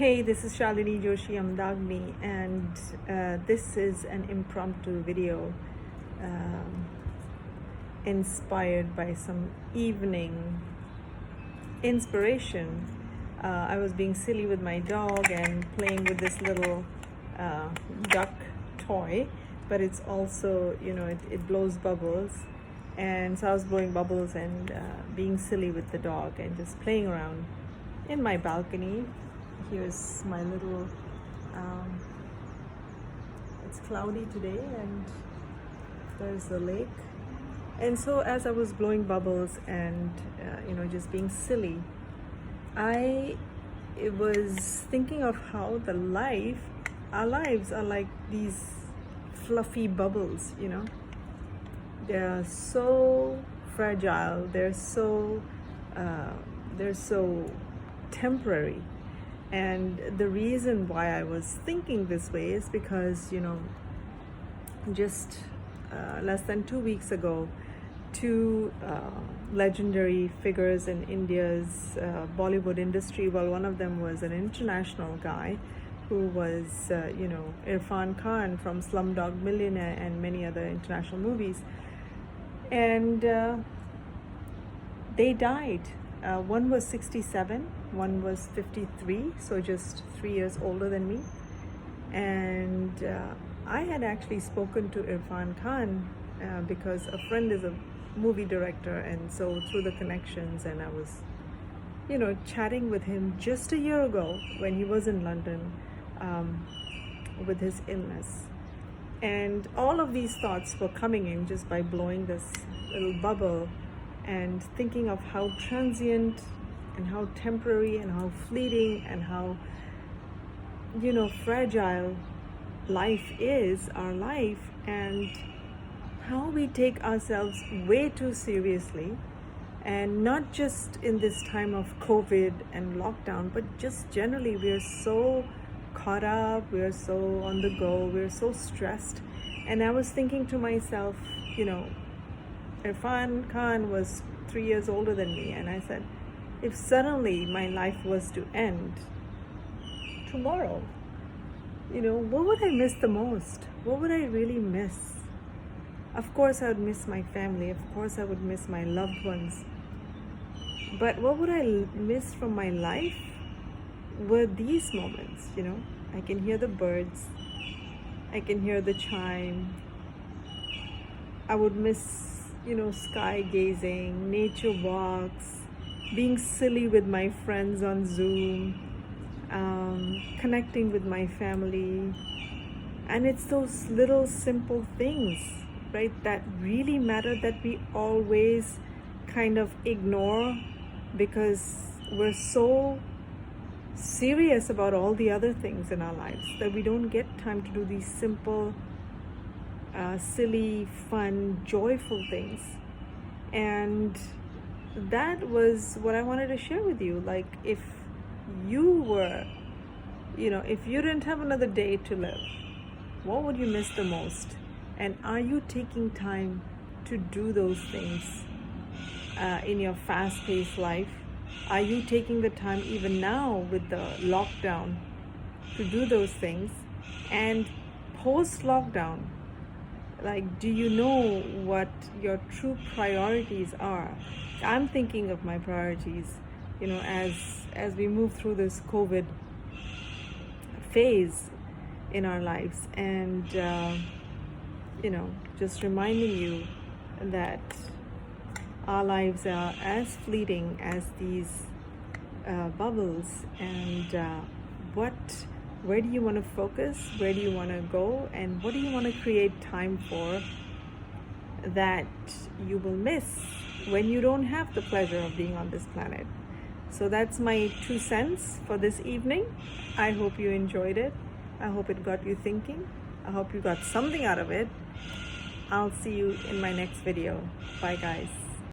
Hey, this is Shalini Joshi Amdagni, and this is an impromptu video um, inspired by some evening inspiration. I was being silly with my dog and playing with this little uh, duck toy, but it's also, it blows bubbles. And so I was blowing bubbles and being silly with the dog and just playing around in my balcony. Here's my little, it's cloudy today and there's the lake. And so as I was blowing bubbles and, just being silly, I was thinking of how our lives are like these fluffy bubbles, They're so fragile, they're so temporary. And the reason why I was thinking this way is because, just less than 2 weeks ago, two legendary figures in India's Bollywood industry. Well, one of them was an international guy who was, Irfan Khan from Slumdog Millionaire and many other international movies. And they died. One was 67, one was 53, so just 3 years older than me. And I had actually spoken to Irfan Khan because a friend is a movie director, and so through the connections, and I was, chatting with him just a year ago when he was in London with his illness. And all of these thoughts were coming in just by blowing this little bubble and thinking of how transient and how temporary and how fleeting and how, fragile life is, our life, and how we take ourselves way too seriously. And not just in this time of COVID and lockdown, but just generally, we're so caught up, we're so on the go, we're so stressed. And I was thinking to myself, Irfan Khan was 3 years older than me, and I said, if suddenly my life was to end tomorrow, what would I miss the most? What would I really miss? Of course I would miss my family, of course I would miss my loved ones, but what would I miss from my life were these moments. I can hear the birds, I can hear the chime. I would miss, sky gazing, nature walks, being silly with my friends on Zoom, connecting with my family. And it's those little simple things, right, that really matter, that we always kind of ignore because we're so serious about all the other things in our lives that we don't get time to do these simple, silly, fun, joyful things. And that was what I wanted to share with you. Like, if you were, if you didn't have another day to live, what would you miss the most? And are you taking time to do those things in your fast-paced life? Are you taking the time even now with the lockdown to do those things? And post-lockdown, like, do you know what your true priorities are? I'm thinking of my priorities, as we move through this COVID phase in our lives. And, just reminding you that our lives are as fleeting as these bubbles. And where do you want to focus? Where do you want to go? And what do you want to create time for that you will miss when you don't have the pleasure of being on this planet? So that's my 2 cents for this evening. I hope you enjoyed it. I hope it got you thinking. I hope you got something out of it. I'll see you in my next video. Bye, guys.